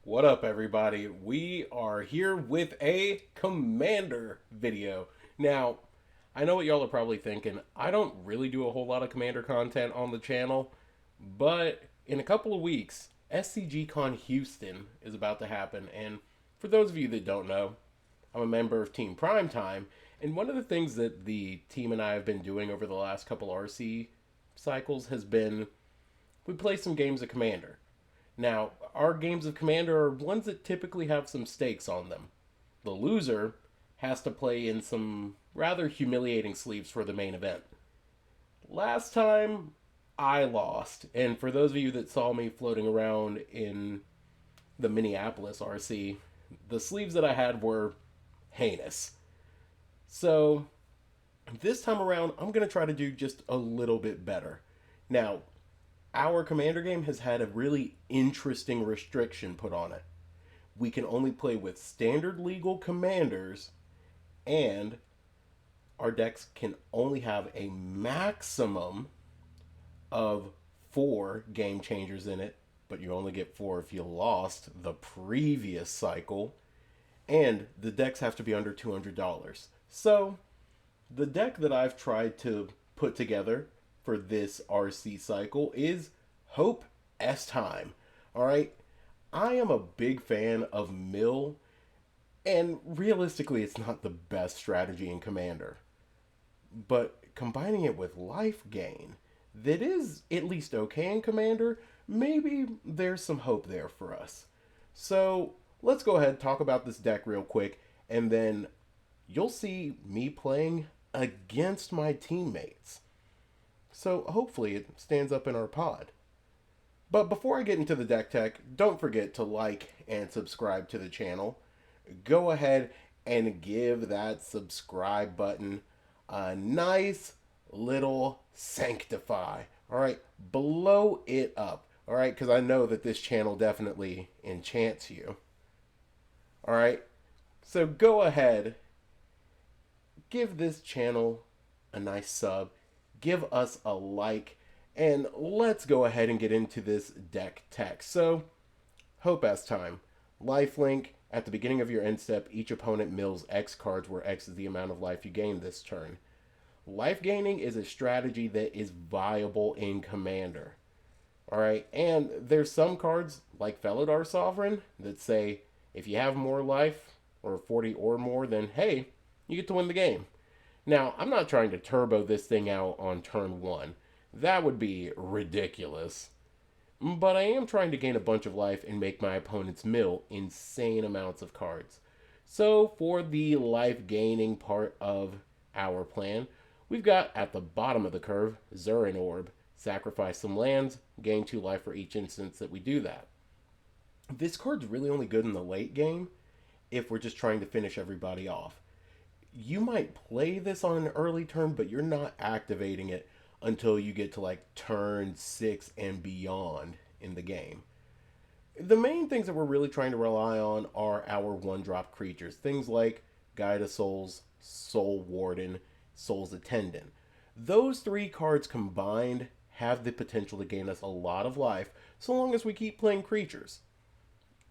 What up, everybody? We are here with a Commander video. Now, I know what y'all are probably thinking. I don't really do a whole lot of Commander content on the channel, but in a couple of weeks, SCGCon Houston is about to happen. And for those of you that don't know, I'm a member of Team Prim3Time, and one of the things that the team and I have been doing over the last couple RC cycles has been we play some games of Commander. Now, our games of Commander are ones that typically have some stakes on them. The loser has to play in some rather humiliating sleeves for the main event. Last time, I lost, and for those of you that saw me floating around in the Minneapolis RC, the sleeves that I had were heinous. So, this time around, I'm going to try to do just a little bit better. Now, our Commander game has had a really interesting restriction put on it. We can only play with standard legal commanders, and our decks can only have a maximum of 4 game changers in it, but you only get 4 if you lost the previous cycle, and the decks have to be under $200. So, the deck that I've tried to put together for this RC cycle is Hope Estheim. Alright? I am a big fan of mill, and realistically, it's not the best strategy in Commander. But combining it with life gain, that is at least okay in Commander, maybe there's some hope there for us. So let's go ahead and talk about this deck real quick, and then you'll see me playing against my teammates. So hopefully it stands up in our pod. But before I get into the deck tech, don't forget to like and subscribe to the channel. Go ahead and give that subscribe button a nice little sanctify. Alright, blow it up. Alright, because I know that this channel definitely enchants you. Alright, so go ahead, give this channel a nice sub, give us a like, and let's go ahead and get into this deck tech. So, Hope Estheim. Lifelink, at the beginning of your end step, each opponent mills X cards where X is the amount of life you gain this turn. Life gaining is a strategy that is viable in Commander. Alright, and there's some cards, like Felidar Sovereign, that say, if you have more life, or 40 or more, then hey, you get to win the game. Now, I'm not trying to turbo this thing out on turn 1. That would be ridiculous. But I am trying to gain a bunch of life and make my opponents mill insane amounts of cards. So, for the life gaining part of our plan, we've got at the bottom of the curve, Zurin Orb. Sacrifice some lands, gain 2 life for each instance that we do that. This card's really only good in the late game if we're just trying to finish everybody off. You might play this on an early turn, but you're not activating it until you get to like turn 6 and beyond in the game. The main things that we're really trying to rely on are our 1-drop creatures. Things like Guide of Souls, Soul Warden, Soul's Attendant. Those 3 cards combined have the potential to gain us a lot of life so long as we keep playing creatures.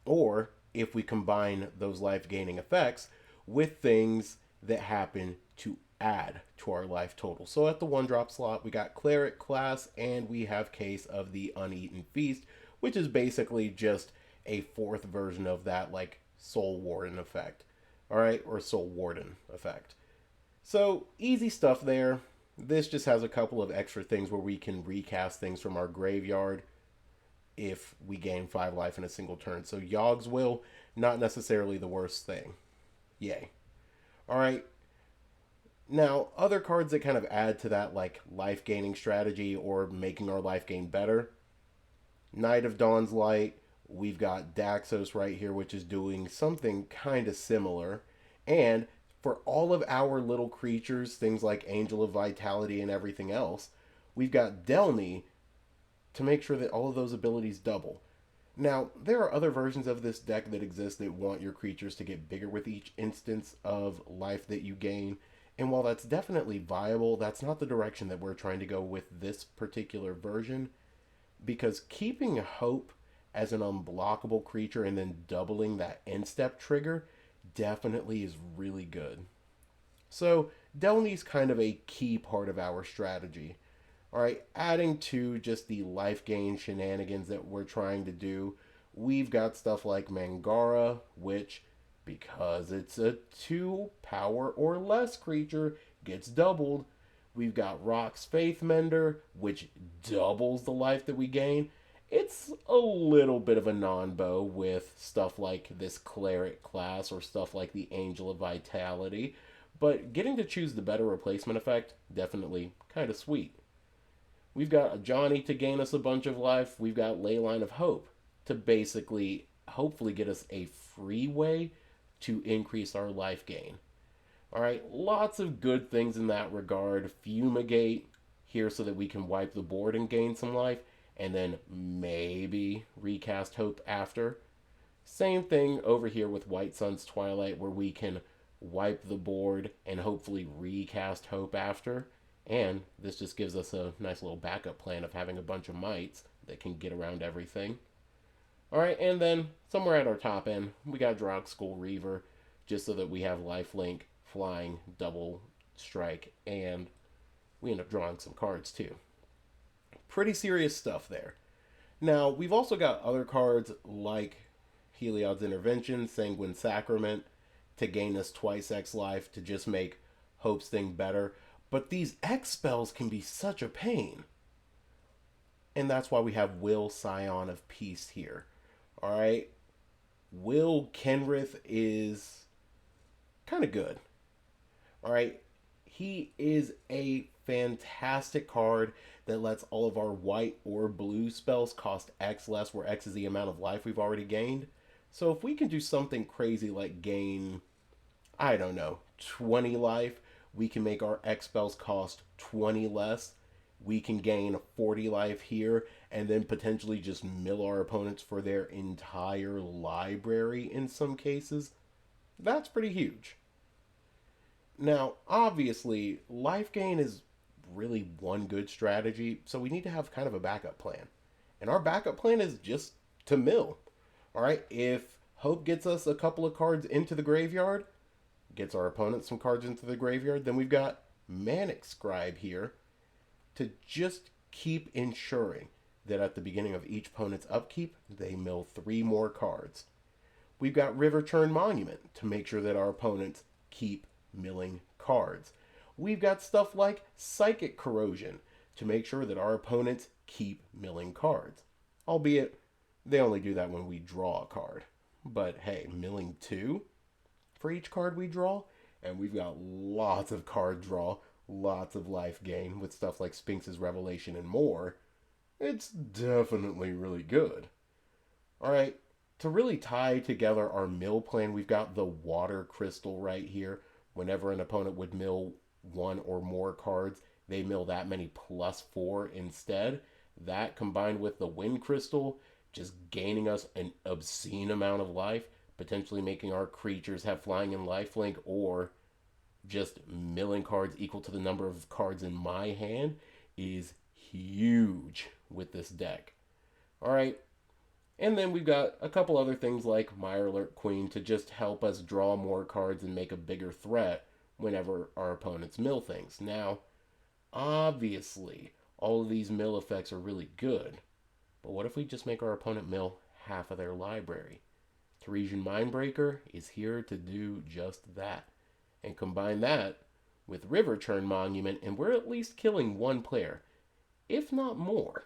Or if we combine those life gaining effects with things that happen to add to our life total. So at the 1-drop slot, we got Cleric class, and we have Case of the Uneaten Feast, which is basically just a 4th version of that, like Soul Warden effect. Alright, or Soul Warden effect. So easy stuff there. This just has a couple of extra things where we can recast things from our graveyard if we gain 5 life in a single turn. So Yogg's Will, not necessarily the worst thing. Yay. Alright, now, other cards that kind of add to that, like life gaining strategy or making our life gain better. Knight of Dawn's Light. We've got Daxos right here, which is doing something kind of similar. And for all of our little creatures, things like Angel of Vitality and everything else, we've got Delny to make sure that all of those abilities double. Now, there are other versions of this deck that exist that want your creatures to get bigger with each instance of life that you gain. And while that's definitely viable, that's not the direction that we're trying to go with this particular version, because keeping Hope as an unblockable creature and then doubling that end step trigger definitely is really good. So Delny's kind of a key part of our strategy. All right, adding to just the life gain shenanigans that we're trying to do, we've got stuff like Mangara, which, because it's a 2 power or less creature, gets doubled. We've got Rock's Faith Mender, which doubles the life that we gain. It's a little bit of a non-bow with stuff like this Cleric class or stuff like the Angel of Vitality, but getting to choose the better replacement effect, definitely kind of sweet. We've got Johnny to gain us a bunch of life. We've got Leyline of Hope to basically, hopefully, get us a free way to increase our life gain. All right, lots of good things in that regard. Fumigate here so that we can wipe the board and gain some life, and then maybe recast Hope after. Same thing over here with White Sun's Twilight, where we can wipe the board and hopefully recast Hope after. And this just gives us a nice little backup plan of having a bunch of mites that can get around everything. Alright, and then somewhere at our top end, we got Drog Skull Reaver, just so that we have lifelink, flying, double strike, and we end up drawing some cards too. Pretty serious stuff there. Now, we've also got other cards like Heliod's Intervention, Sanguine Sacrament, to gain us twice X life to just make Hope's thing better. But these X spells can be such a pain. And that's why we have Will, Scion of Peace here. Alright? Will Kenrith is kind of good. Alright? He is a fantastic card that lets all of our white or blue spells cost X less, where X is the amount of life we've already gained. So if we can do something crazy like gain, I don't know, 20 life, we can make our X spells cost 20 less. We can gain 40 life here and then potentially just mill our opponents for their entire library in some cases. That's pretty huge. Now, obviously, life gain is really one good strategy, so we need to have kind of a backup plan. And our backup plan is just to mill. Alright, if Hope gets us a couple of cards into the graveyard, gets our opponent some cards into the graveyard, then we've got Manic Scribe here to just keep ensuring that at the beginning of each opponent's upkeep, they mill 3 more cards. We've got River Churn Monument to make sure that our opponents keep milling cards. We've got stuff like Psychic Corrosion to make sure that our opponents keep milling cards. Albeit, they only do that when we draw a card. But hey, milling 2 for each card we draw, and we've got lots of card draw, lots of life gain with stuff like Sphinx's Revelation and more. It's definitely really good. Alright, to really tie together our mill plan, we've got the Water Crystal right here. Whenever an opponent would mill 1 or more cards, they mill that many plus 4 instead. That combined with the Wind Crystal, just gaining us an obscene amount of life, potentially making our creatures have flying and lifelink, or just milling cards equal to the number of cards in my hand, is huge with this deck. Alright, and then we've got a couple other things like Mirelurk Queen to just help us draw more cards and make a bigger threat whenever our opponents mill things. Now, obviously, all of these mill effects are really good, but what if we just make our opponent mill half of their library? Teresian Mindbreaker is here to do just that. And combine that with River Churn Monument, and we're at least killing 1 player, if not more.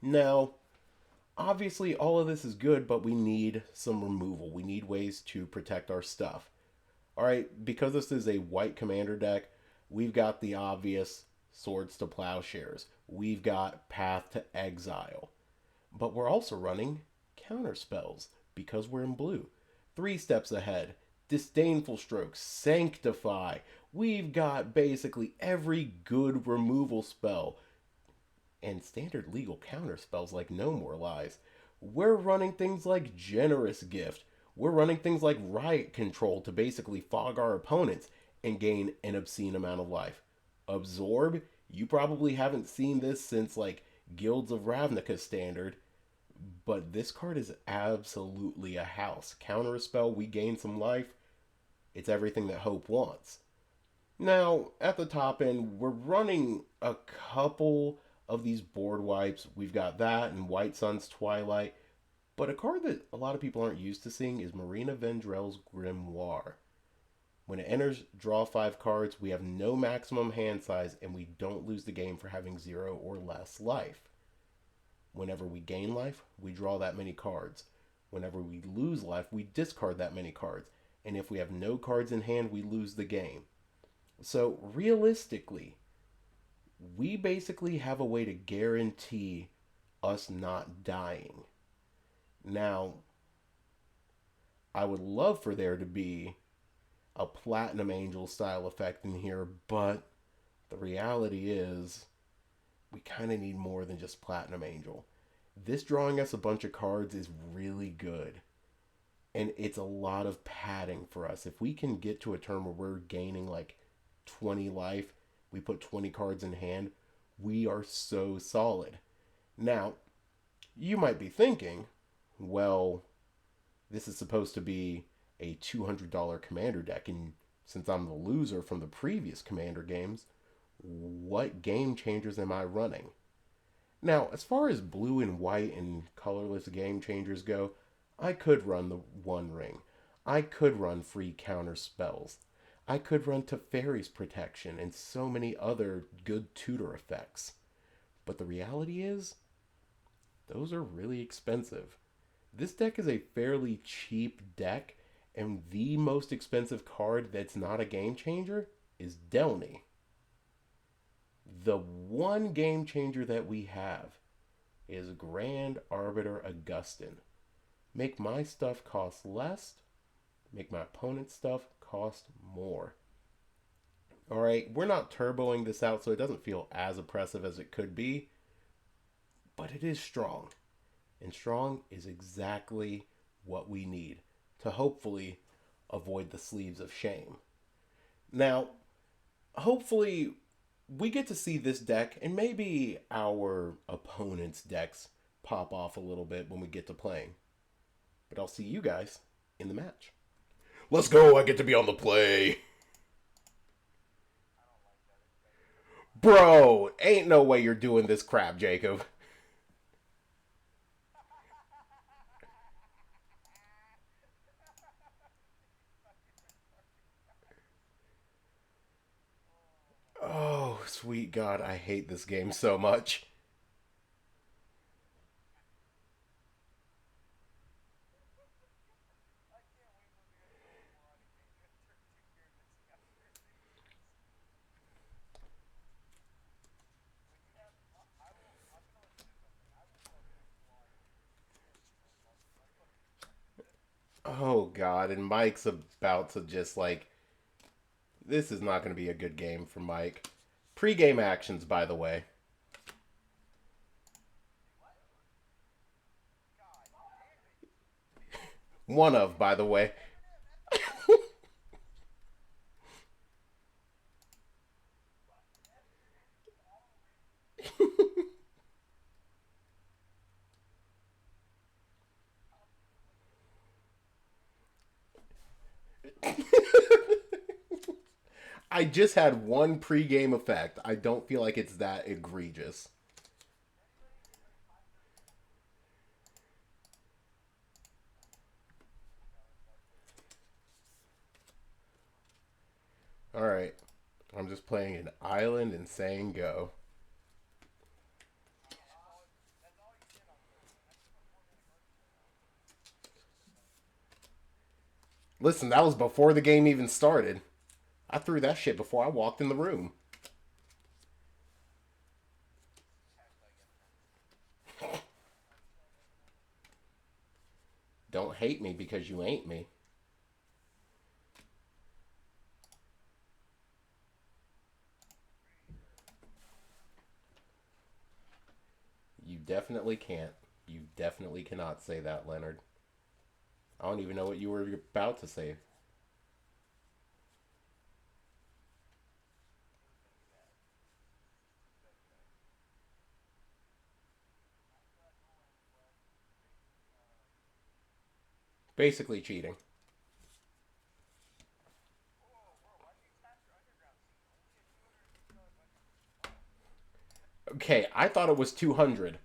Now, obviously all of this is good, but we need some removal. We need ways to protect our stuff. Alright, because this is a white commander deck, we've got the obvious Swords to Plowshares. We've got Path to Exile. But we're also running counter spells because we're in blue. 3 steps ahead. Disdainful Stroke, Sanctify. We've got basically every good removal spell. And standard legal counter spells like No More Lies. We're running things like Generous Gift. We're running things like Riot Control to basically fog our opponents and gain an obscene amount of life. Absorb, you probably haven't seen this since like Guilds of Ravnica standard. But this card is absolutely a house. Counter a spell, we gain some life. It's everything that Hope wants. Now, at the top end, we're running a couple of these board wipes. We've got that and White Sun's Twilight. But a card that a lot of people aren't used to seeing is Marina Vendrell's Grimoire. When it enters, draw 5 cards. We have no maximum hand size, and we don't lose the game for having 0 or less life. Whenever we gain life, we draw that many cards. Whenever we lose life, we discard that many cards. And if we have no cards in hand, we lose the game. So realistically, we basically have a way to guarantee us not dying. Now, I would love for there to be a Platinum Angel style effect in here, but the reality is we kind of need more than just Platinum Angel. This drawing us a bunch of cards is really good. And it's a lot of padding for us. If we can get to a turn where we're gaining like 20 life, we put 20 cards in hand, we are so solid. Now, you might be thinking, well, this is supposed to be a $200 commander deck, and since I'm the loser from the previous commander games, what game changers am I running? Now, as far as blue and white and colorless game changers go, I could run the One Ring. I could run free counter spells. I could run Teferi's Protection and so many other good tutor effects. But the reality is, those are really expensive. This deck is a fairly cheap deck, and the most expensive card that's not a game changer is Delny. The one game changer that we have is Grand Arbiter Augustin. Make my stuff cost less, make my opponent's stuff cost more. Alright, we're not turboing this out so it doesn't feel as oppressive as it could be, but it is strong. And strong is exactly what we need to hopefully avoid the sleeves of shame. Now, hopefully we get to see this deck and maybe our opponent's decks pop off a little bit when we get to playing. But I'll see you guys in the match. Let's go, I get to be on the play. Bro, ain't no way you're doing this crap, Jacob. Oh, sweet God, I hate this game so much. Oh God, and Mike's about to just like, this is not going to be a good game for Mike. Pre-game actions, by the way. One of, by the way. I just had one pre-game effect. I don't feel like it's that egregious. Alright. I'm just playing an island and saying go. Listen, that was before the game even started. I threw that shit before I walked in the room. Don't hate me because you ain't me. You definitely can't. You definitely cannot say that, Leonard. I don't even know what you were about to say. Basically cheating. Okay, I thought it was 200.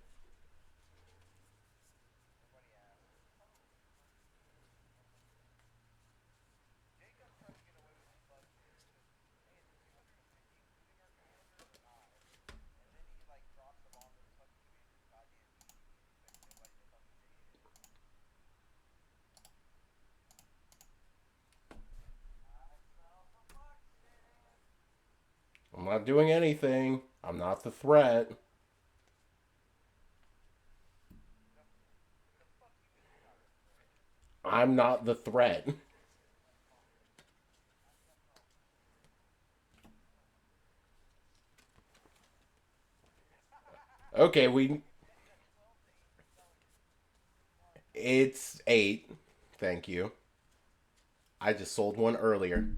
I'm not doing anything. I'm not the threat. I'm not the threat. Okay, we. It's 8. Thank you. I just sold one earlier.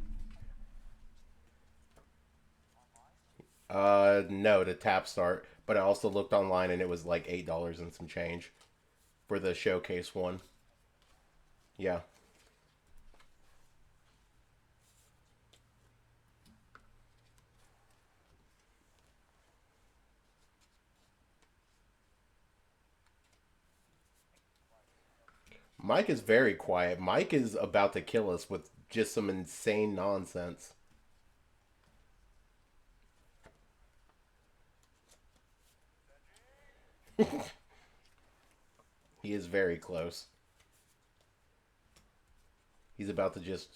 No, to tap start. But I also looked online and it was like $8 and some change for the showcase one. Yeah. Mike is very quiet. Mike is about to kill us with just some insane nonsense. He is very close. He's about to just.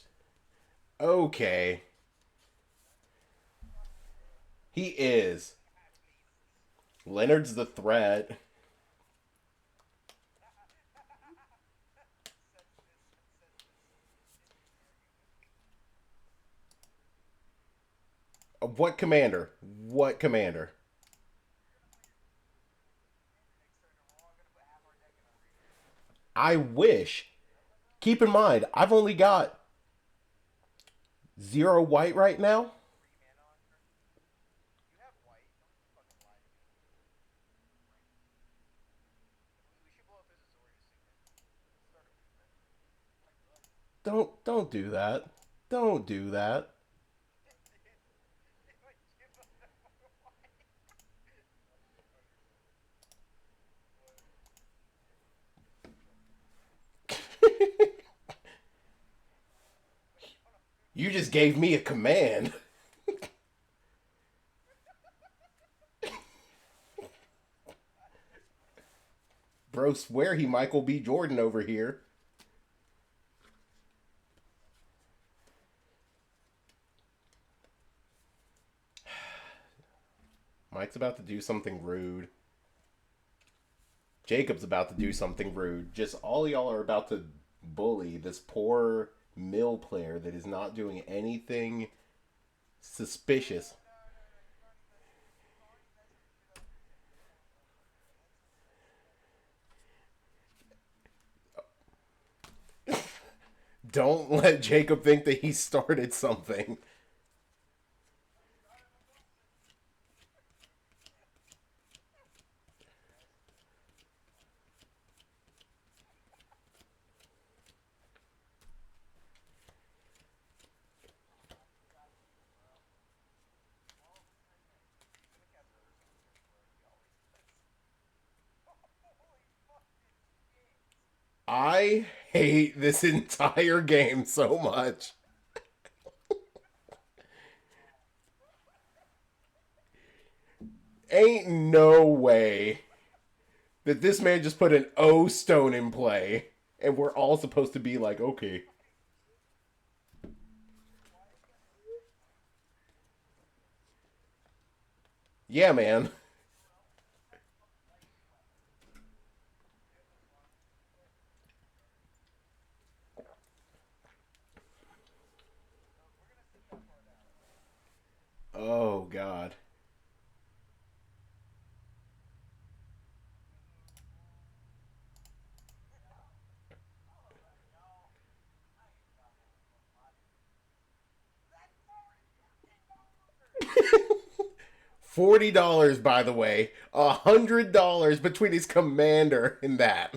Okay. He is. Leonard's the threat. What commander? What commander? I wish. Keep in mind, I've only got 0 white right now. Don't do that. Don't do that. You just gave me a command. Bro, swear he Michael B. Jordan over here. Mike's about to do something rude. Jacob's about to do something rude. Just all y'all are about to bully this poor mill player that is not doing anything suspicious. Don't let Jacob think that he started something. I hate this entire game so much. Ain't no way that this man just put an O stone in play and we're all supposed to be like, okay. Yeah, man. Oh, God. $40, by the way. $100 between his commander and that.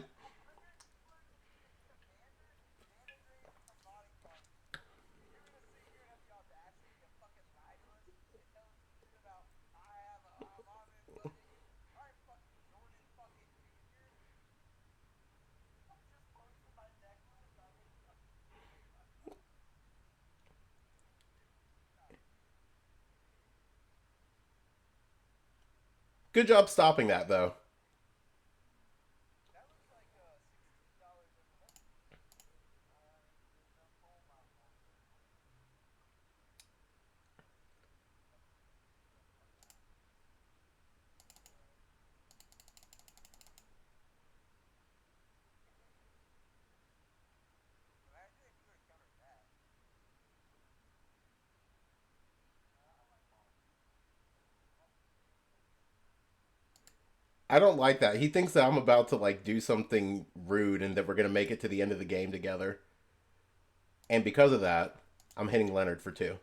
Good job stopping that, though. I don't like that. He thinks that I'm about to like do something rude and that we're gonna make it to the end of the game together. And because of that, I'm hitting Leonard for two.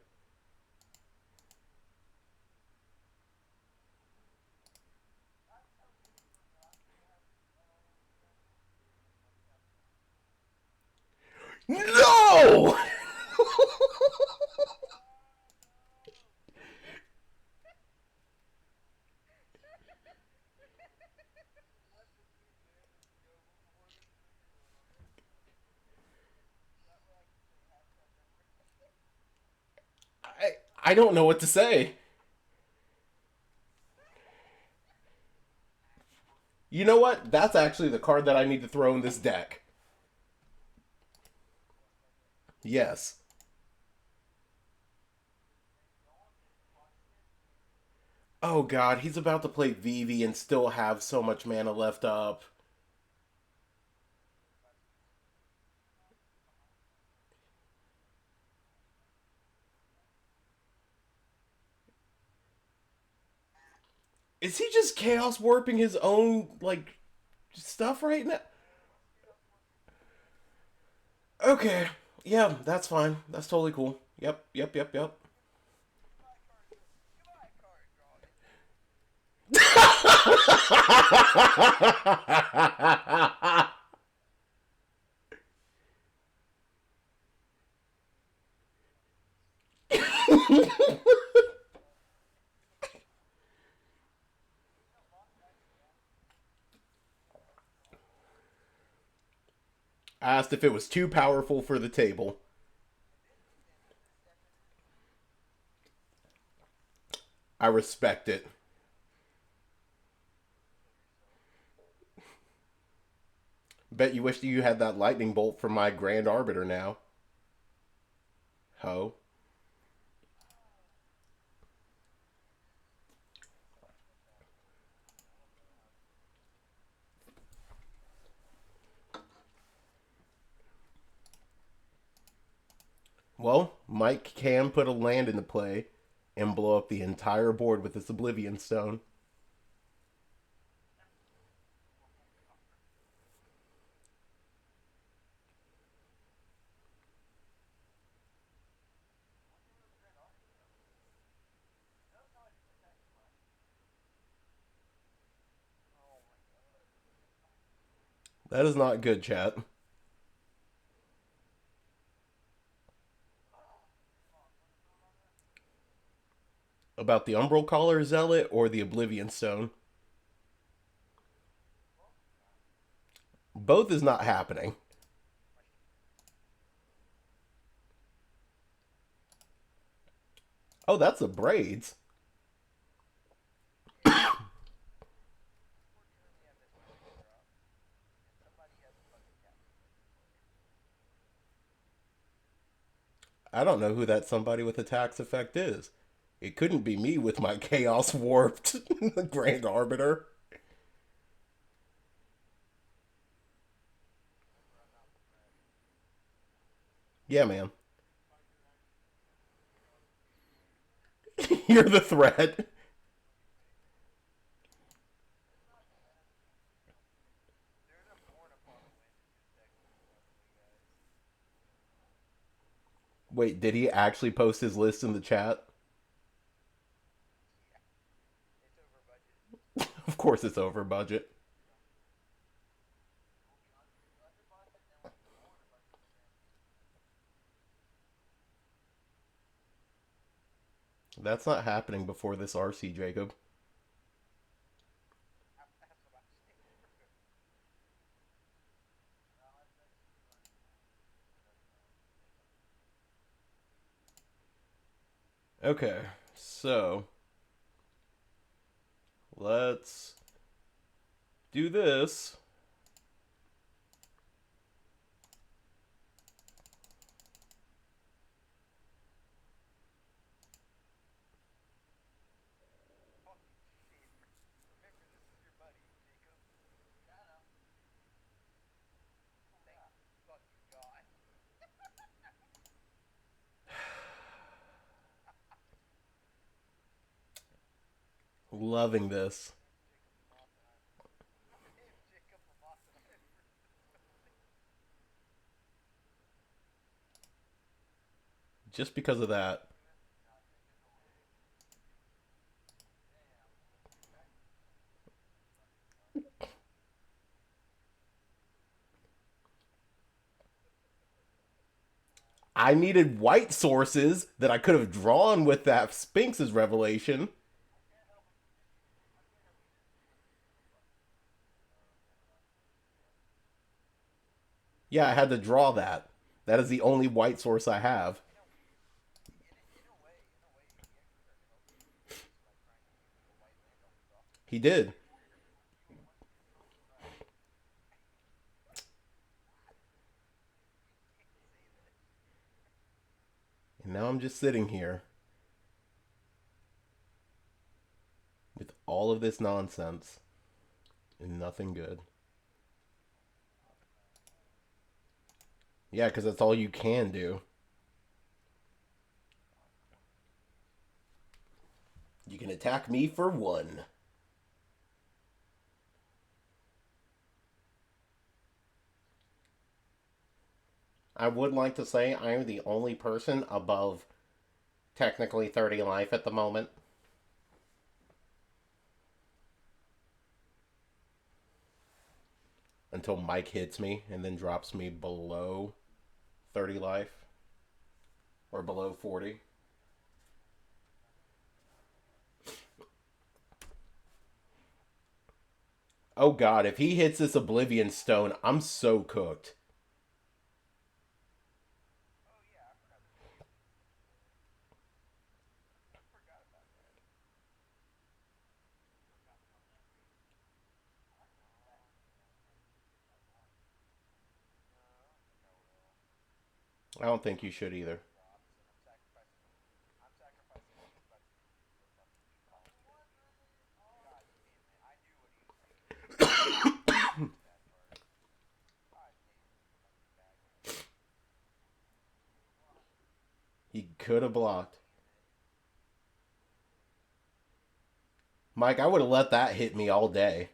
No! I I don't know what to say. You know what? That's actually the card that I need to throw in this deck. Yes. Oh god, he's about to play Vivi and still have so much mana left up. Is he just chaos warping his own like stuff right now? Okay. Yeah, that's fine. That's totally cool. Yep, yep, yep, yep. I asked if it was too powerful for the table. I respect it. Bet you wish you had that lightning bolt from my Grand Arbiter now. Ho. Well, Mike can put a land into play and blow up the entire board with this Oblivion Stone. That is not good, chat. About the Umbral Collar Zealot or the Oblivion Stone? Both is not happening. Oh, that's the braids. I don't know who that somebody with a tax effect is. It couldn't be me with my chaos warped Grand Arbiter. Yeah, man. You're the threat. Wait, did he actually post his list in the chat? Of course it's over budget. That's not happening before this RC, Jacob. Okay, so let's do this. Loving this. Just because of that. I needed white sources that I could have drawn with that Sphinx's revelation. Yeah, I had to draw that. That is the only white source I have. He did. And now I'm just sitting here with all of this nonsense and nothing good. Yeah, because that's all you can do. You can attack me for one. I would like to say I am the only person above technically 30 life at the moment. Until Mike hits me and then drops me below 30 life or below 40. Oh god, if he hits this Oblivion Stone, I'm so cooked. I don't think you should either. He could have blocked. Mike, I would have let that hit me all day.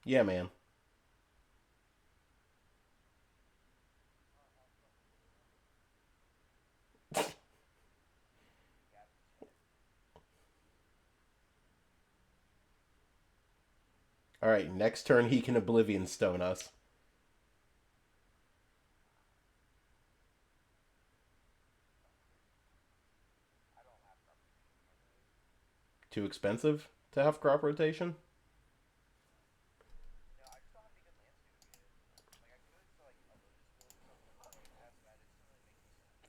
Yeah, man. Alright, next turn he can Oblivion Stone us. Too expensive to have crop rotation?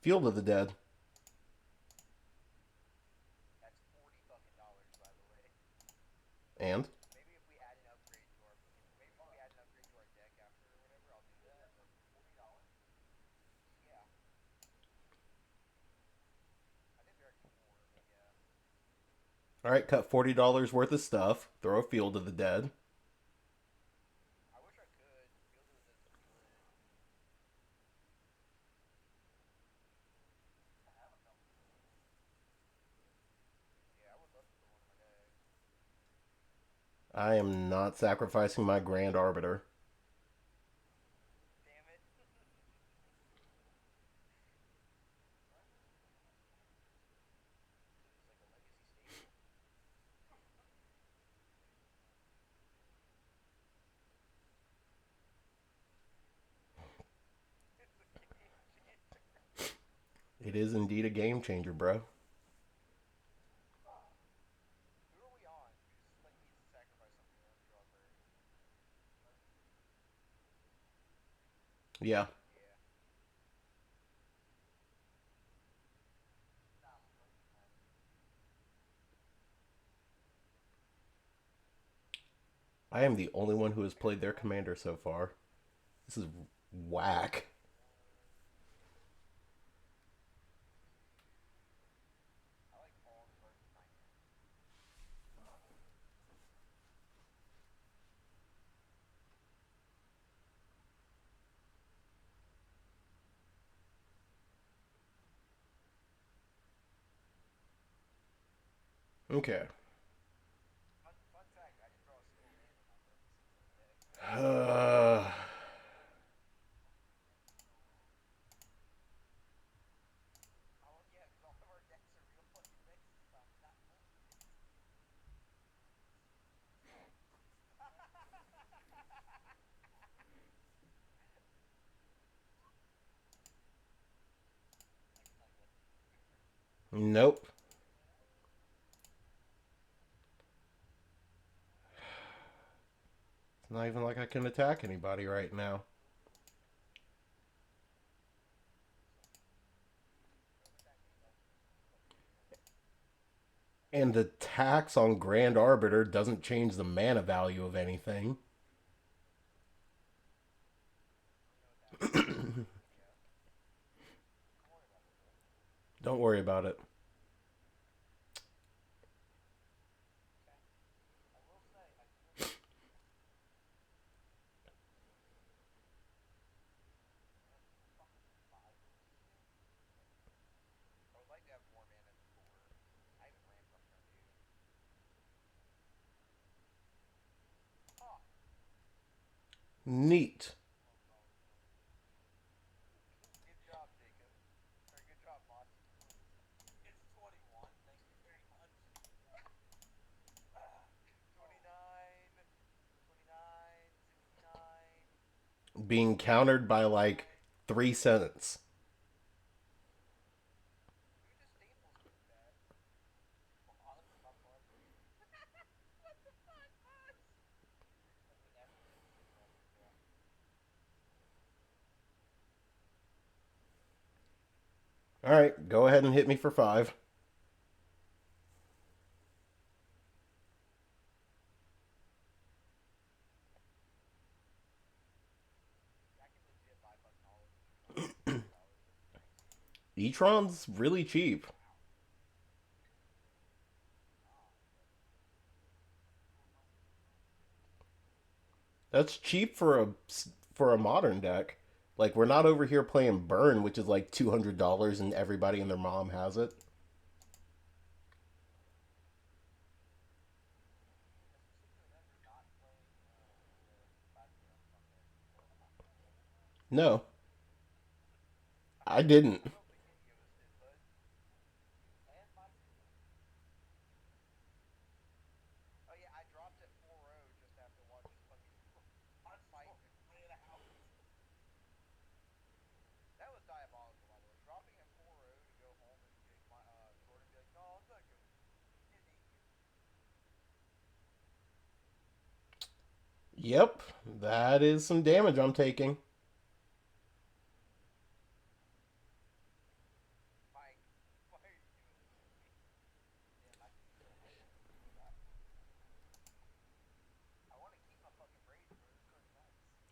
Field of the Dead. And? Alright, cut $40 worth of stuff. Throw a Field of the Dead. I am not sacrificing my Grand Arbiter. It is indeed a game changer, bro. Yeah. I am the only one who has played their commander so far. This is whack. Okay. Uh, nope. It's not even like I can attack anybody right now. And the tax on Grand Arbiter doesn't change the mana value of anything. Don't worry about it. Neat. Being countered by like 3 cents. All right, go ahead and hit me for 5. E-tron's really cheap. That's cheap for a modern deck. Like we're not over here playing Burn, which is like $200 and everybody and their mom has it. No, I didn't. Yep, that is some damage I'm taking.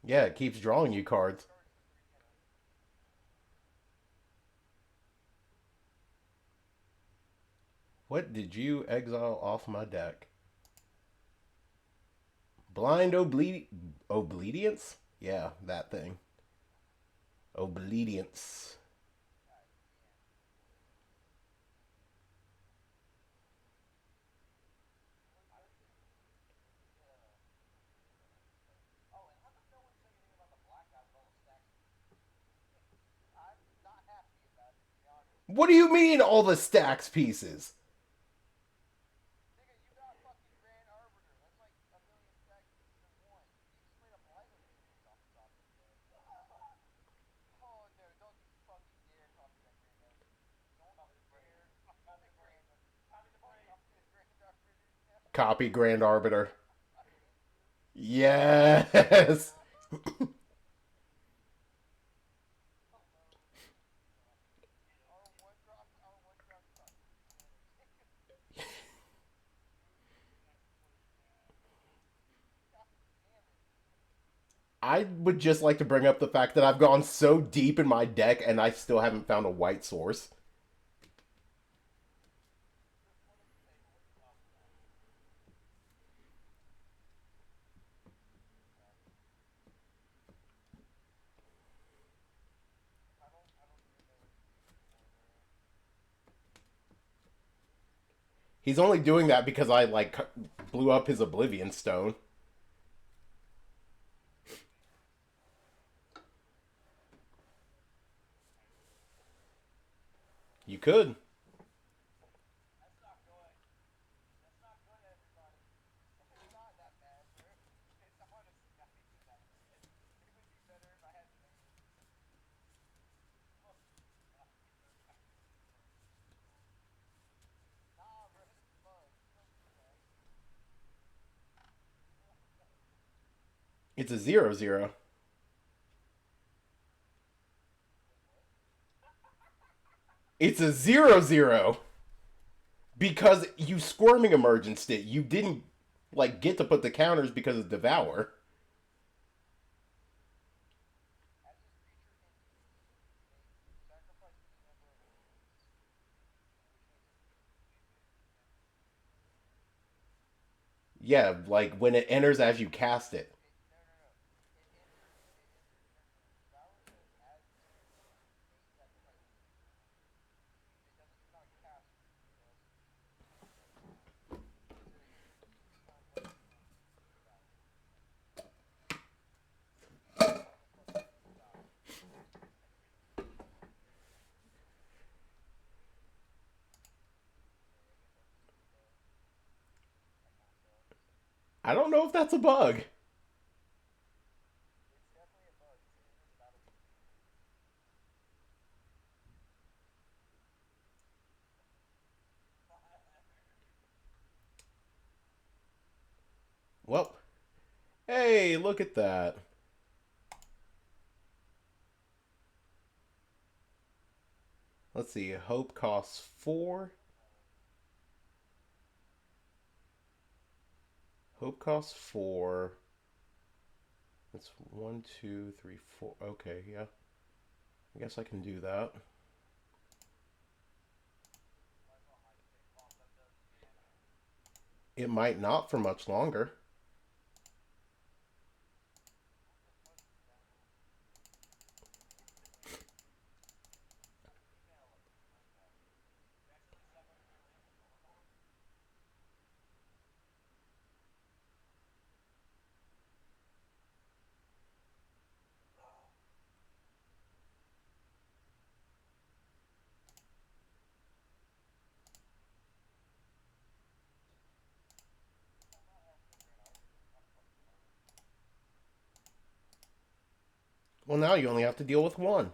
Yeah, it keeps drawing you cards. What did you exile off my deck? Blind Obedience? Yeah, that thing. Obedience. What do you mean all the stacks pieces? Copy Grand Arbiter. Yes. I would just like to bring up the fact that I've gone so deep in my deck and I still haven't found a white source. He's only doing that because I like blew up his Oblivion Stone. You could. It's a 0/0. It's a 0/0 because you squirming emergenced it. You didn't like get to put the counters because of Devour. Yeah, like when it enters as you cast it. I don't know if that's a bug. Well, hey, look at that. Let's see. Hope costs 4. Hope costs 4. That's 1, 2, 3, 4. Okay, yeah. I guess I can do that. It might not for much longer. Well, now you only have to deal with one.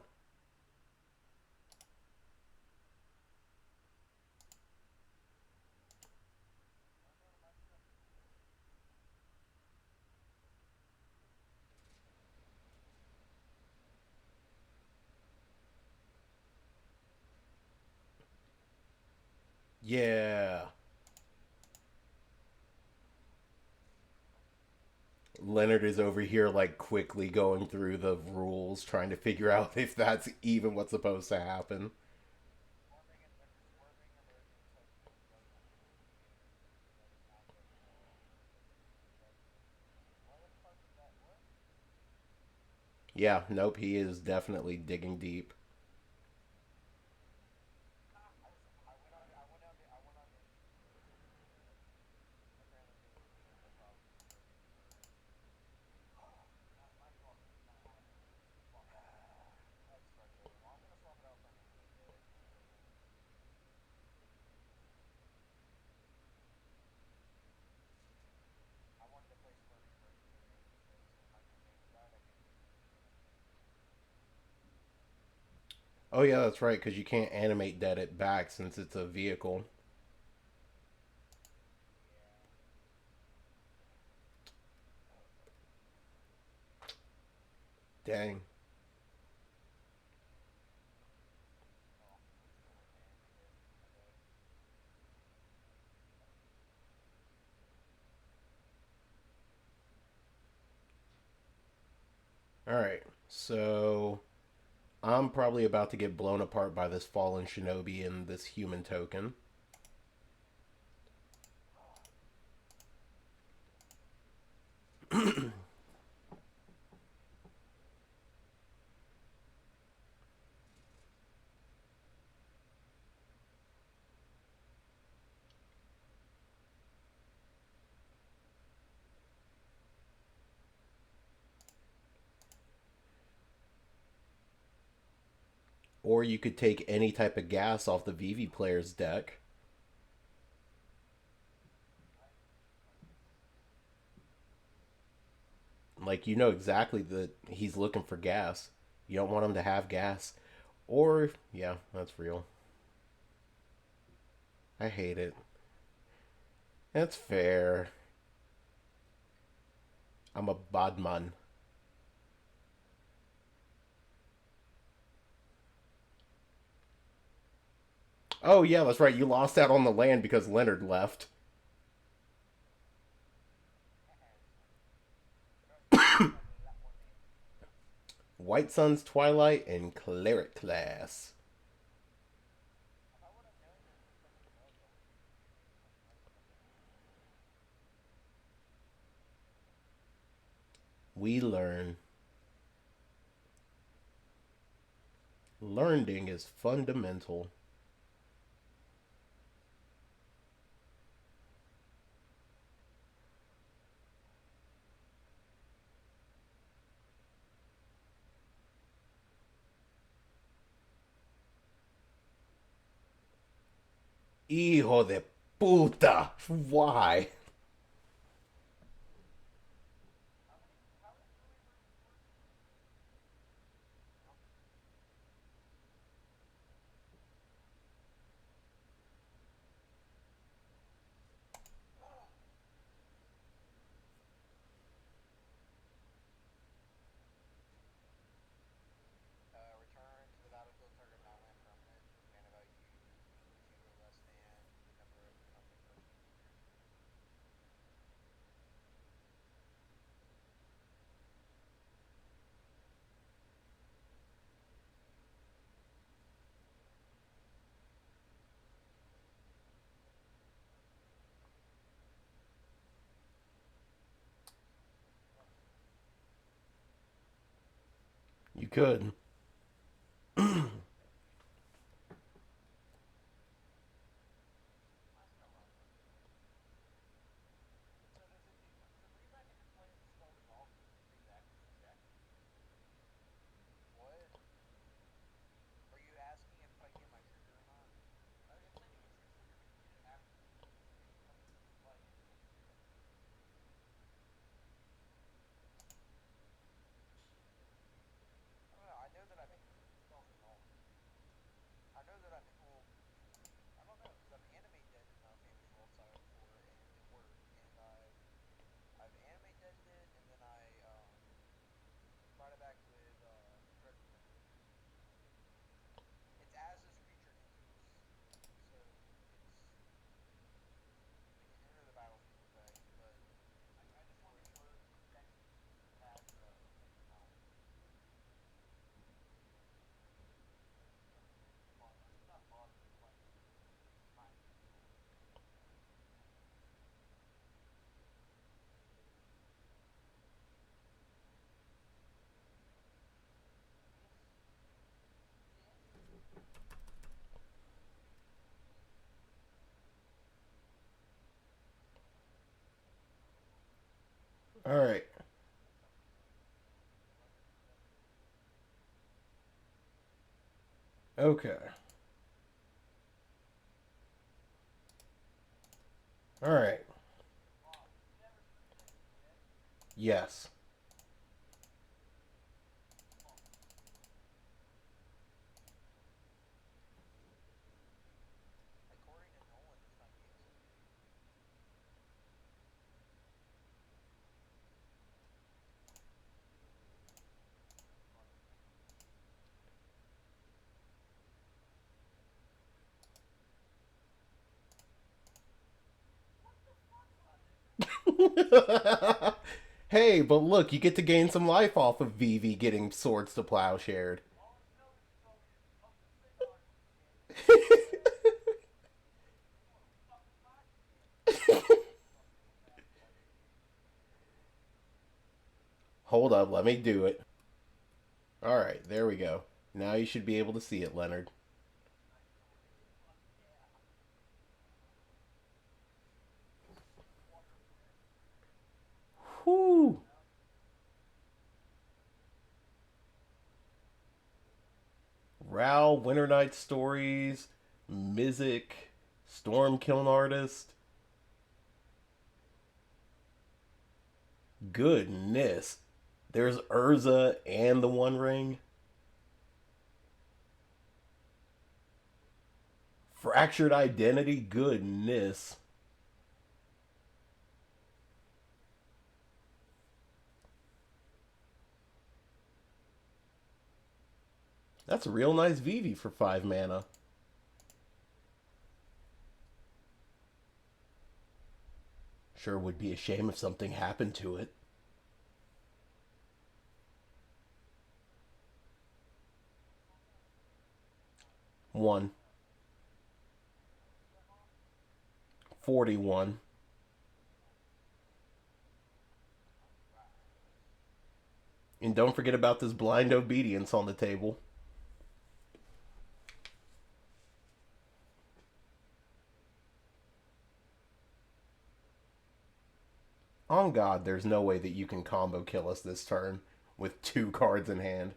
Yeah. Leonard is over here, like, quickly going through the rules, trying to figure out if that's even what's supposed to happen. Yeah, nope, he is definitely digging deep. Oh, yeah, that's right, because you can't animate dead it back since it's a vehicle. Dang. All right. So I'm probably about to get blown apart by this fallen shinobi and this human token. Or you could take any type of gas off the Vivi player's deck. Like, you know exactly that he's looking for gas. You don't want him to have gas. Or, yeah, that's real. I hate it. That's fair. I'm a badman. Oh, yeah, that's right. You lost out on the land because Leonard left. White Sun's Twilight and Cleric class. We learn. Learning is fundamental. Hijo de puta. Why? You could. All right. Okay. All right. Yes. Hey, but look, you get to gain some life off of Vivi getting swords to plowshared. Hold up, let me do it. Alright, there we go. Now you should be able to see it, Leonard. Whoo! Ral, Winter Night Stories, Mizik, Storm Kiln Artist. Goodness. There's Urza and the One Ring. Fractured Identity. Goodness. That's a real nice Vivi for 5 mana. Sure would be a shame if something happened to it. 1. 41. And don't forget about this blind obedience on the table. On God, there's no way that you can combo kill us this turn with 2 cards in hand.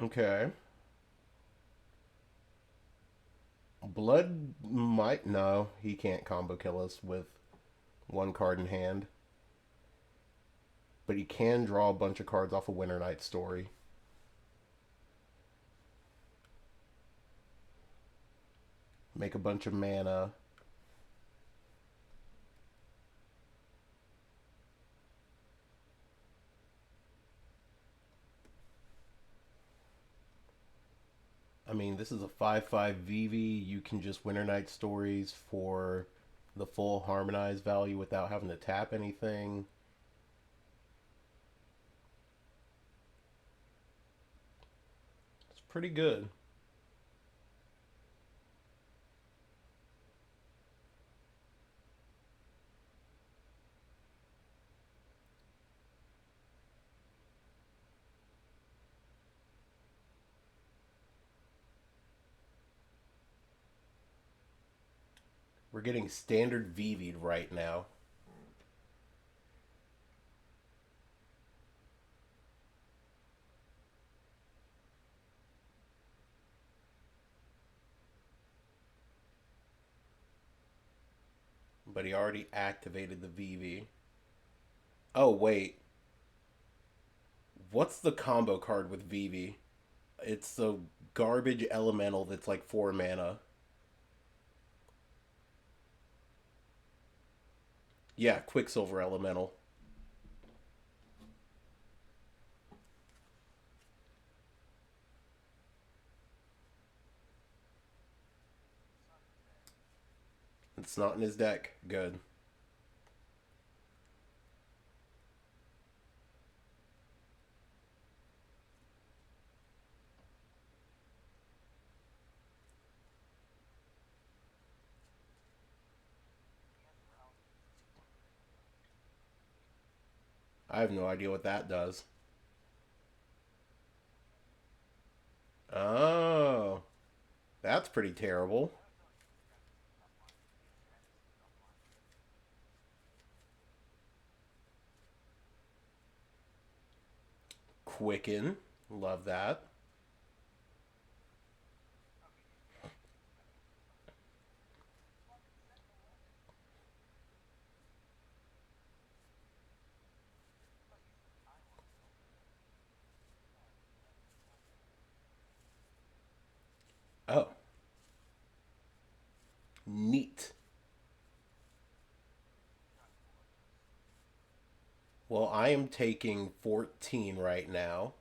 Okay. Blood might... No, he can't combo kill us with 1 card in hand. But he can draw a bunch of cards off a Winter Night Story. Make a bunch of mana. I mean, this is a 5/5 Vivi. You can just Winter Night Stories for the full harmonized value without having to tap anything. It's pretty good. We're getting standard Vivi'd right now. But he already activated the Vivi. Oh, wait. What's the combo card with Vivi? It's the garbage elemental that's like 4 mana. Yeah, Quicksilver Elemental. It's not in his deck. Good. I have no idea what that does. Oh, that's pretty terrible. Quicken. Love that. Oh, neat. Well, I am taking 14 right now.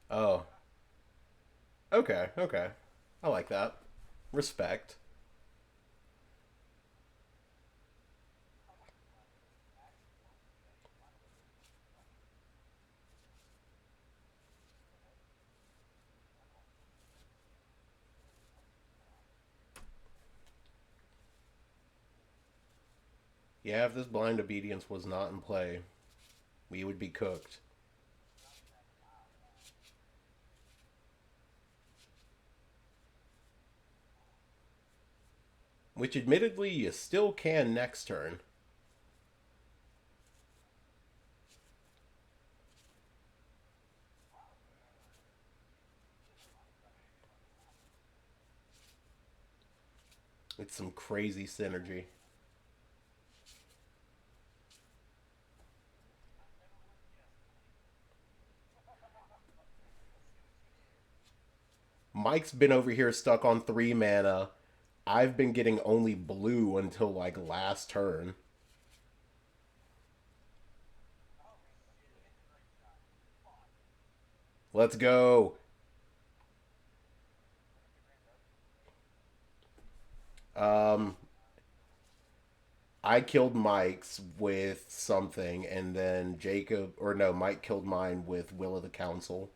Oh, okay, okay. I like that. Respect. Yeah, if this blind obedience was not in play, we would be cooked. Which, admittedly, you still can next turn. It's some crazy synergy. Mike's been over here stuck on 3 mana. I've been getting only blue until like last turn. Let's go. Um, I killed Mike's with something, and then Jacob, or no, Mike killed mine with Will of the Council.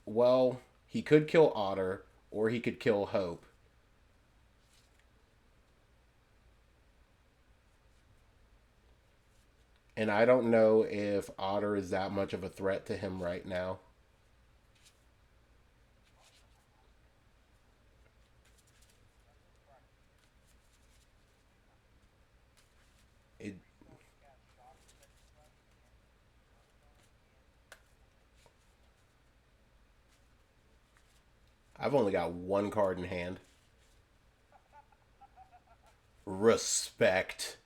Well, he could kill Otter, or he could kill Hope. And I don't know if Otter is that much of a threat to him right now. It, I've only got one card in hand. Respect.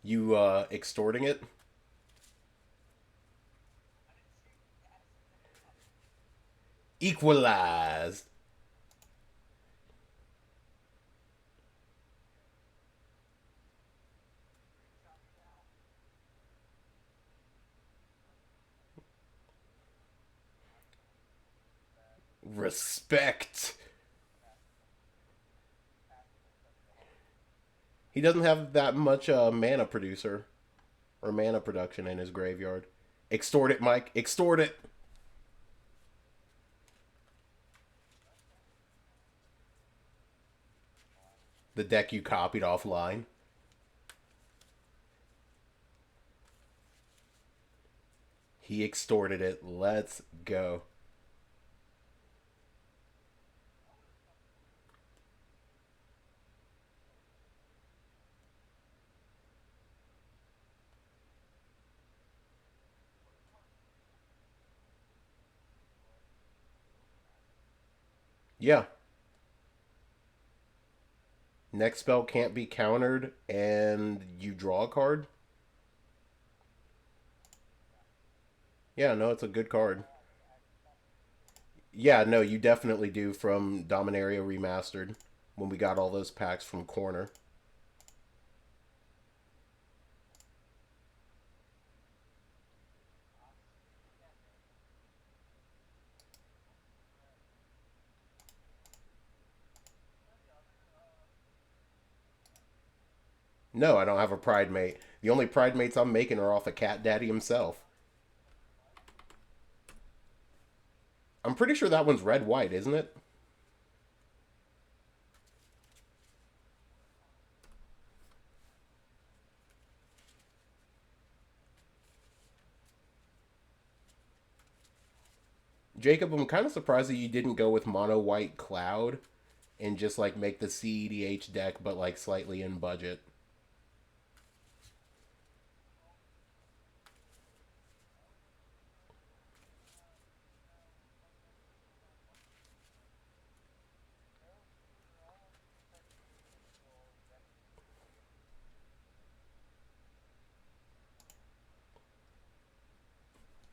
You extorting it? Equalized. Respect. He doesn't have that much mana producer or mana production in his graveyard. Extort it, Mike. Extort it. The deck you copied offline. He extorted it. Let's go. Yeah. Next spell can't be countered, and you draw a card. Yeah, no, it's a good card. Yeah, no, you definitely do from Dominaria Remastered when we got all those packs from Corner. No, I don't have a Pride Mate. The only Pride Mates I'm making are off of Cat Daddy himself. I'm pretty sure that one's red white, isn't it? Jacob, I'm kind of surprised that you didn't go with mono white cloud and just like make the CEDH deck, but like slightly in budget.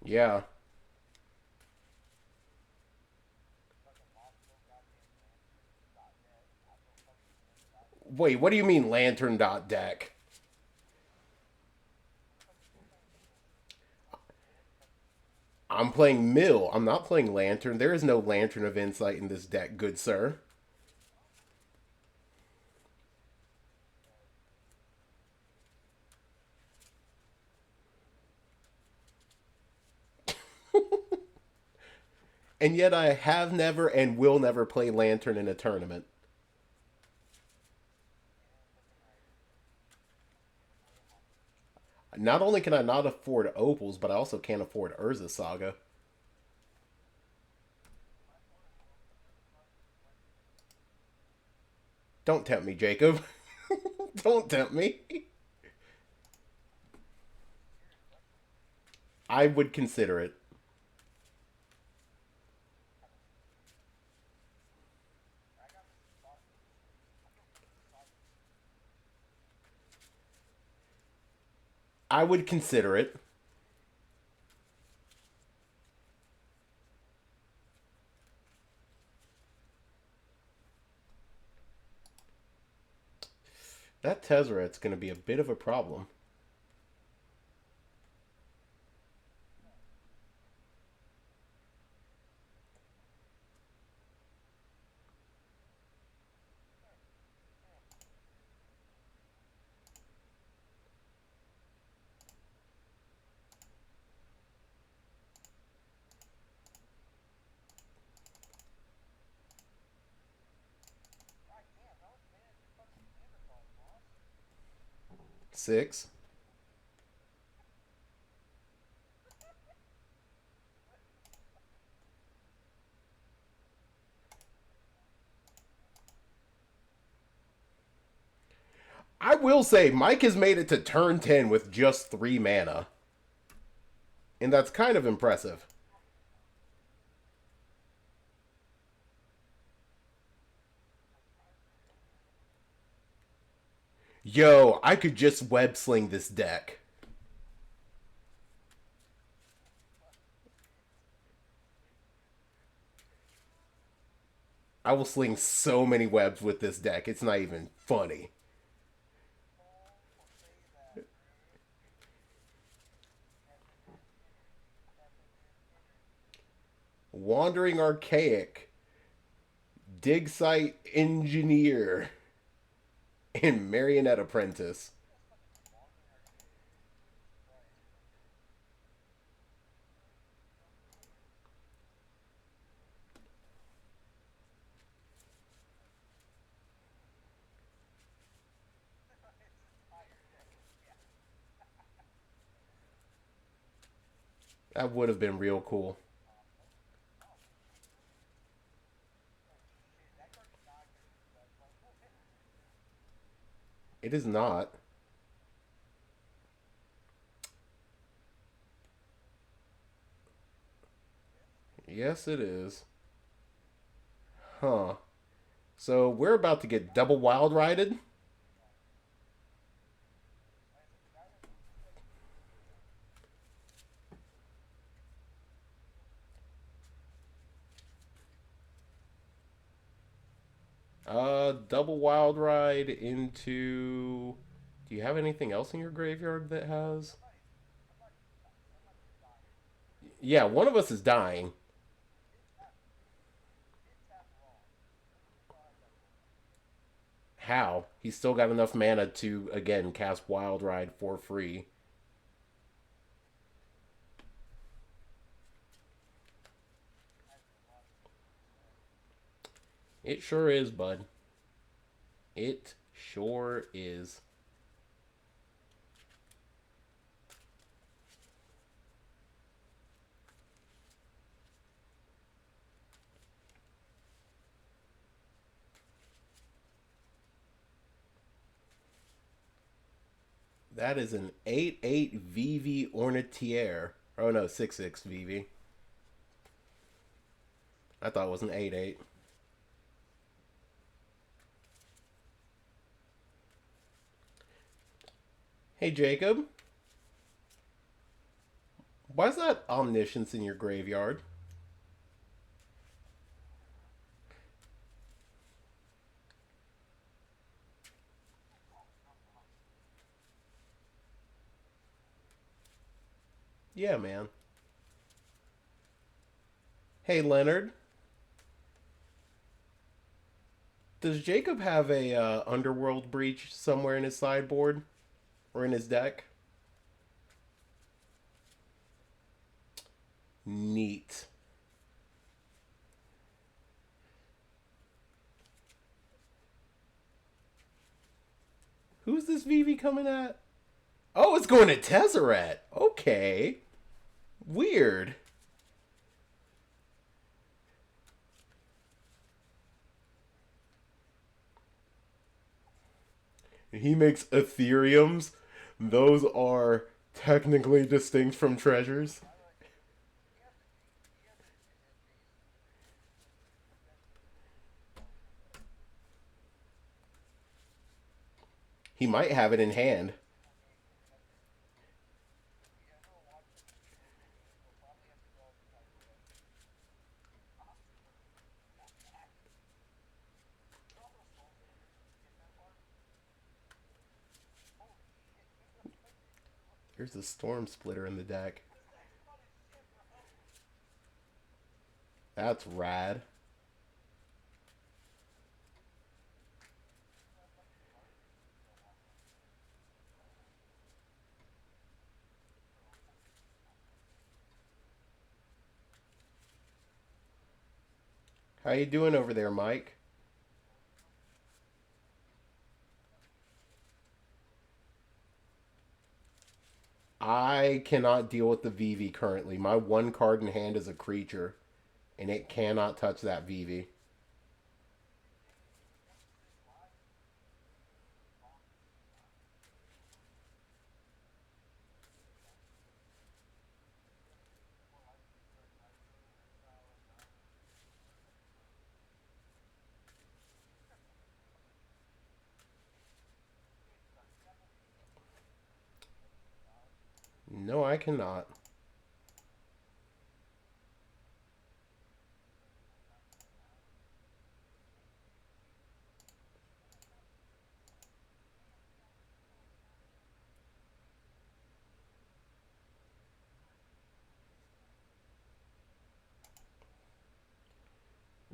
Yeah. Wait, what do you mean lantern dot deck? I'm playing Mill. I'm not playing Lantern. There is no Lantern of Insight in this deck, good sir. And yet I have never and will never play Lantern in a tournament. Not only can I not afford Opals, but I also can't afford Urza Saga. Don't tempt me, Jacob. Don't tempt me. I would consider it. I would consider it. That Tezzeret's going to be a bit of a problem. 6. I will say, Mike has made it to turn 10 with just 3 mana. And that's kind of impressive. Yo, I could just web sling this deck. I will sling so many webs with this deck. It's not even funny. Wandering Archaic, Dig Site Engineer, and Marionette Apprentice. That would have been real cool. It is not. Yes, it is. Huh. So we're about to get double wild rided. Double wild ride into. Do you have anything else in your graveyard that has? Yeah, one of us is dying. How? He's still got enough mana to, again, cast Wild Ride for free. It sure is, bud. It sure is. That is an 8/8 VV Ornitier. Oh no, 6/6 VV. I thought it was an 8/8. Hey Jacob, Why is that omniscience in your graveyard? Yeah, man. Hey, Leonard. Does Jacob have a underworld breach somewhere in his sideboard or in his deck? Neat. Who's this Vivi coming at? Oh, it's going to Tezzeret. Okay. Weird. He makes Ethereums. Those are technically distinct from treasures. He might have it in hand. There's a Storm Splitter in the deck. That's rad. How you doing over there, Mike? I cannot deal with the Vivi currently. My one card in hand is a creature, and it cannot touch that Vivi. No, I cannot.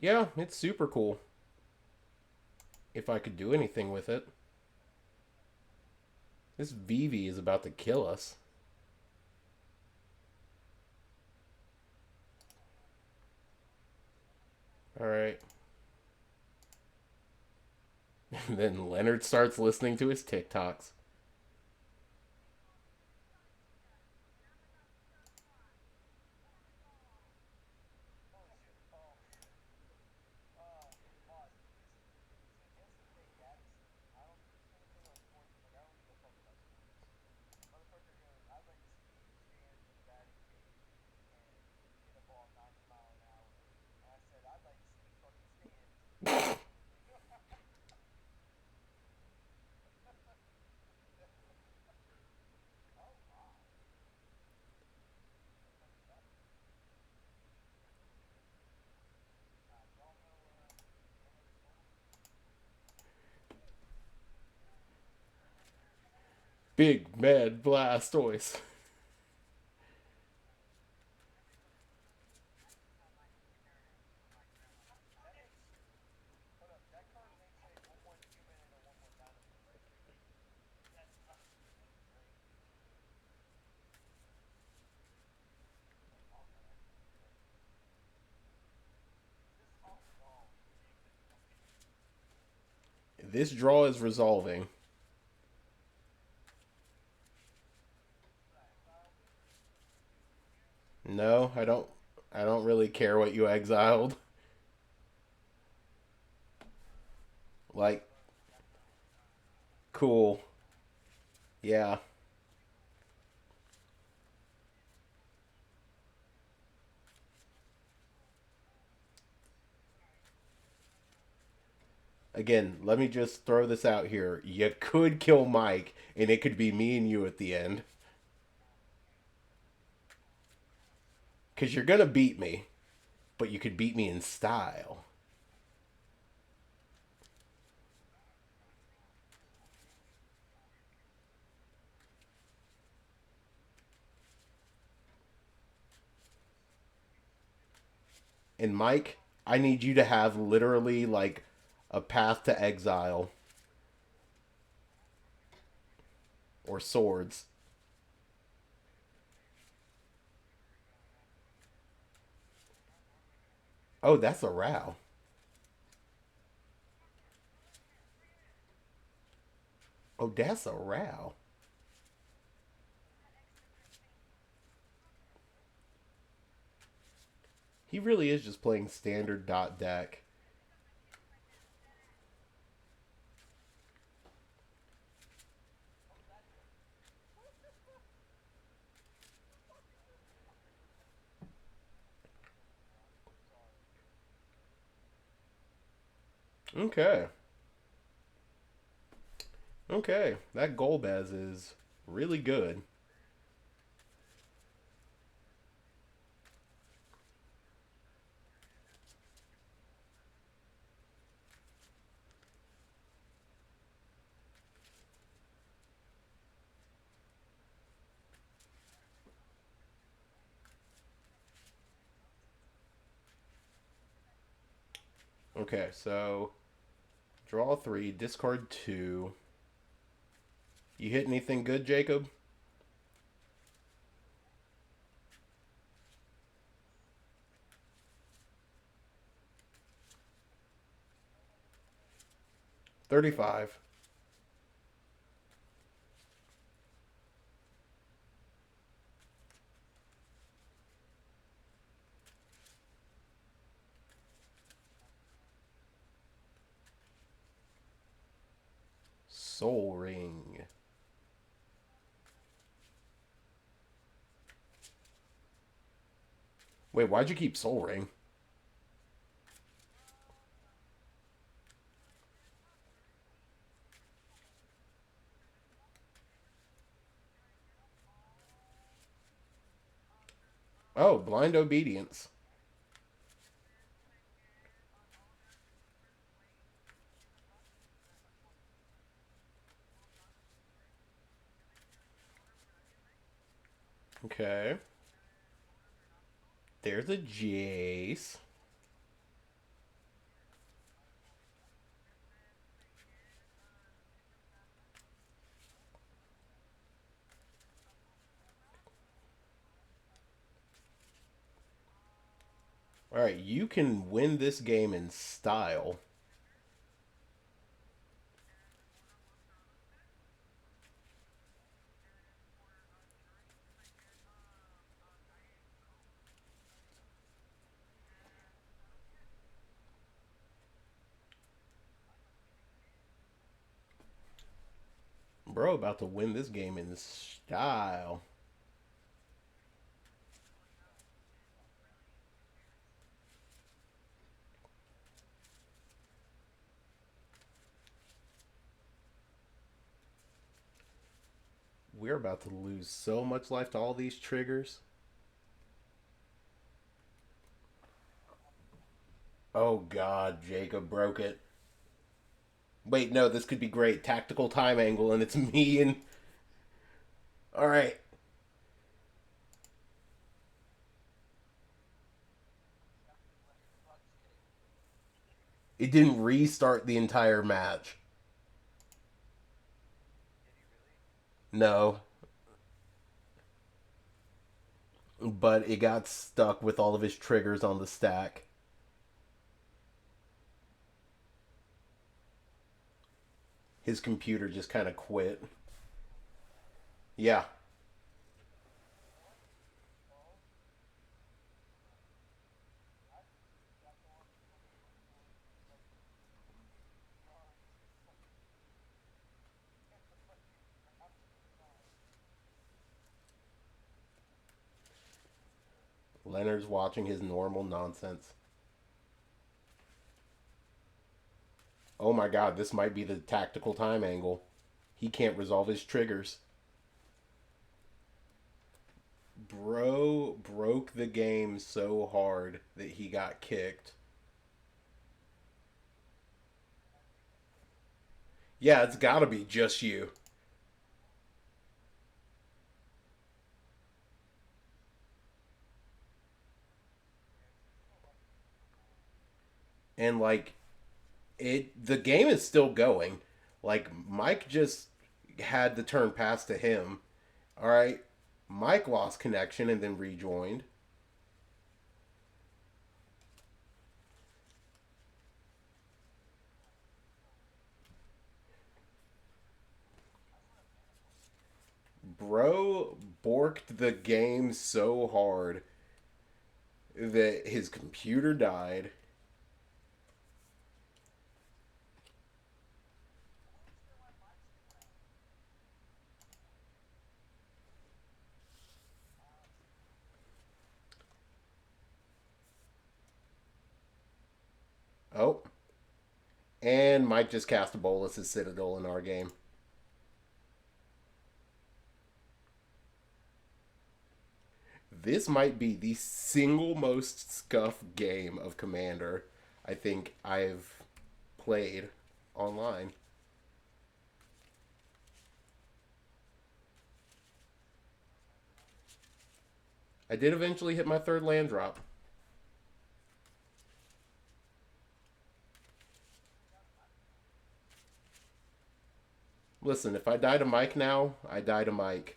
Yeah, it's super cool. If I could do anything with it. This Vivi is about to kill us. Alright. Then Leonard starts listening to his TikToks. Big Mad Blastoise. This draw is resolving. No, I don't. I don't really care what you exiled. Like, cool. Yeah. Again, let me just throw this out here. You could kill Mike, and it could be me and you at the end. Because you're going to beat me, but you could beat me in style. And Mike, I need you to have literally like a path to exile or swords. Oh, that's a row. Oh, that's a row. He really is just playing standard dot deck. Okay. Okay. That Golbez is really good. Okay, so draw 3, discard 2. You hit anything good, Jacob? 35. Soul Ring. Wait, why'd you keep Soul Ring? Oh, Blind Obedience. Okay. There's a Jace. Alright, you can win this game in style. Bro, about to win this game in style. We're about to lose so much life to all these triggers. Oh god, Jacob broke it. Wait, no, this could be great. Tactical time angle, and it's me and. Alright. It didn't restart the entire match. No. But it got stuck with all of his triggers on the stack. His computer just kind of quit. Yeah. Leonard's watching his normal nonsense. Oh my god, this might be the tactical time angle. He can't resolve his triggers. Bro broke the game so hard that he got kicked. Yeah, it's gotta be just you. And like the game is still going. Like Mike just had the turn pass to him. All right. Mike lost connection and then rejoined. Bro borked the game so hard that his computer died. Oh, and Mike just cast a bolus as Citadel in our game. This might be the single most scuffed game of Commander I think I've played online. I did eventually hit my third land drop. Listen, if I die to Mike now, I die to Mike.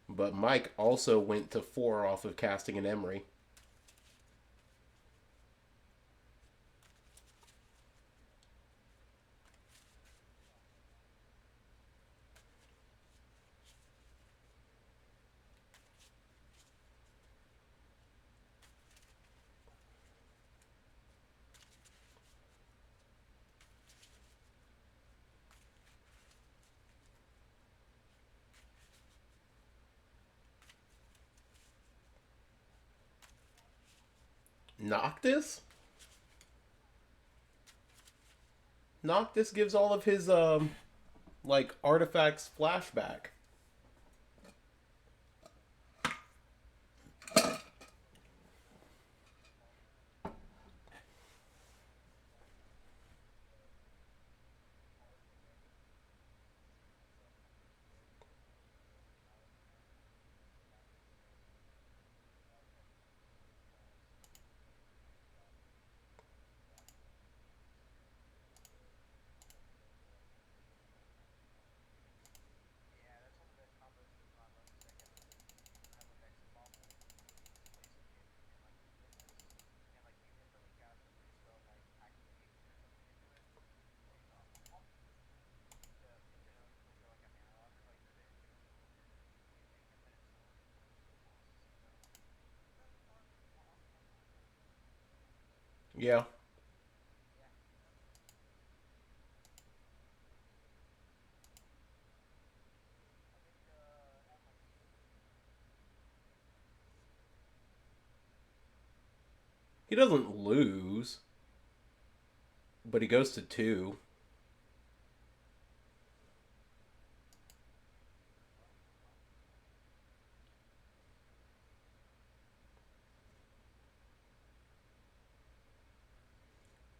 But Mike also went to 4 off of casting an Emery. Noctis? Noctis gives all of his like artifacts flashback. Yeah. He doesn't lose, but he goes to 2.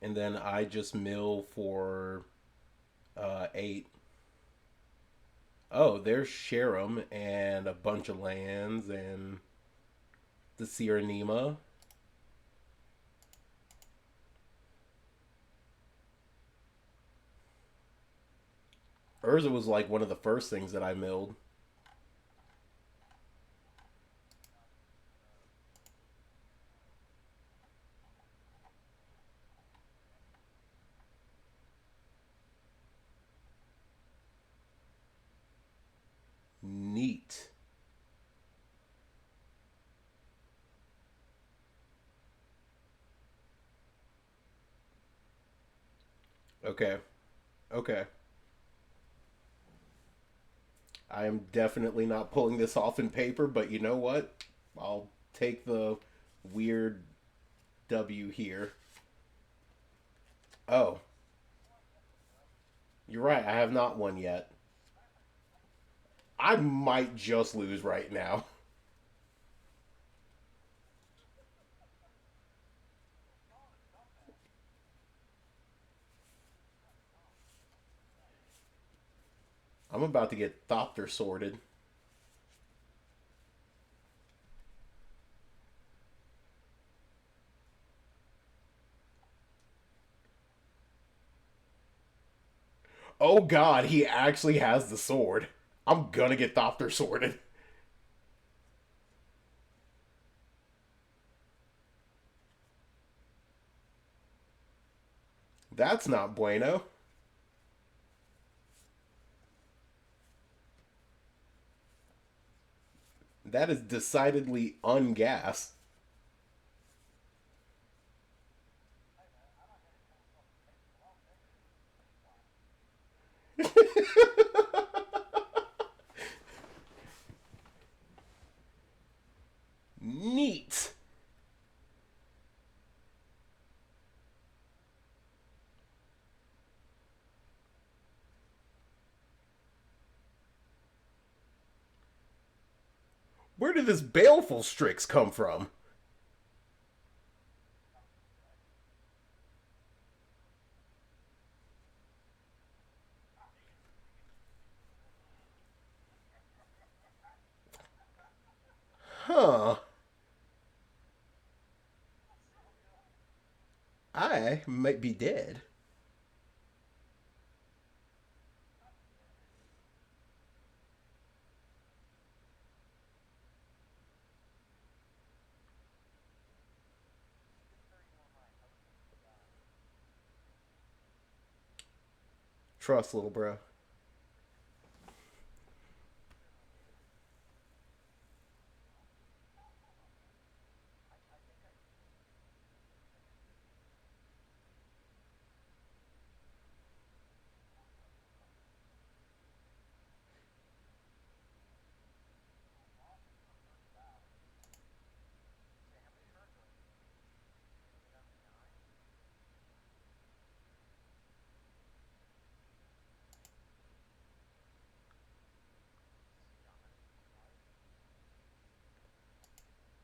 And then I just mill for 8. Oh, there's Sharam and a bunch of lands and the Sirenema. Urza was like one of the first things that I milled. Neat. Okay. Okay. I am definitely not pulling this off in paper, but you know what? I'll take the weird W here. Oh, you're right. I have not won yet. I might just lose right now. I'm about to get Thopter sorted. Oh god, he actually has the sword. I'm gonna get Thopter sorted. That's not bueno. That is decidedly ungas. Neat. Where did this baleful Strix come from? Huh. I might be dead. Trust, little bro.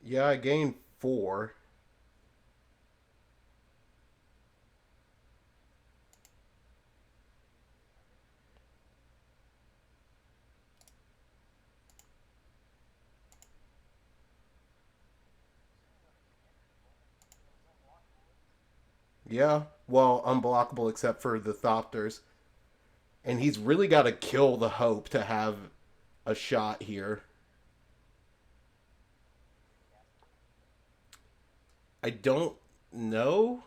Yeah, I gained 4. Yeah, well, unblockable except for the Thopters. And he's really got to kill the Hope to have a shot here. I don't know.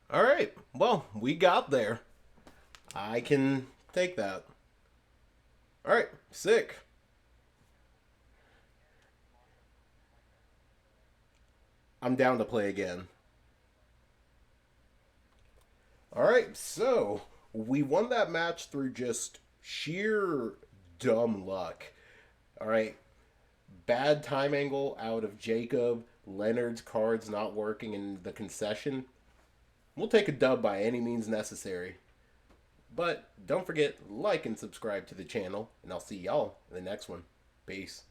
All right, well, we got there. I can take that. All right, sick. I'm down to play again. All right, so we won that match through just sheer dumb luck. All right, bad time angle out of Jacob. Leonard's cards not working in the concession. We'll take a dub by any means necessary. But don't forget, like and subscribe to the channel, and I'll see y'all in the next one. Peace.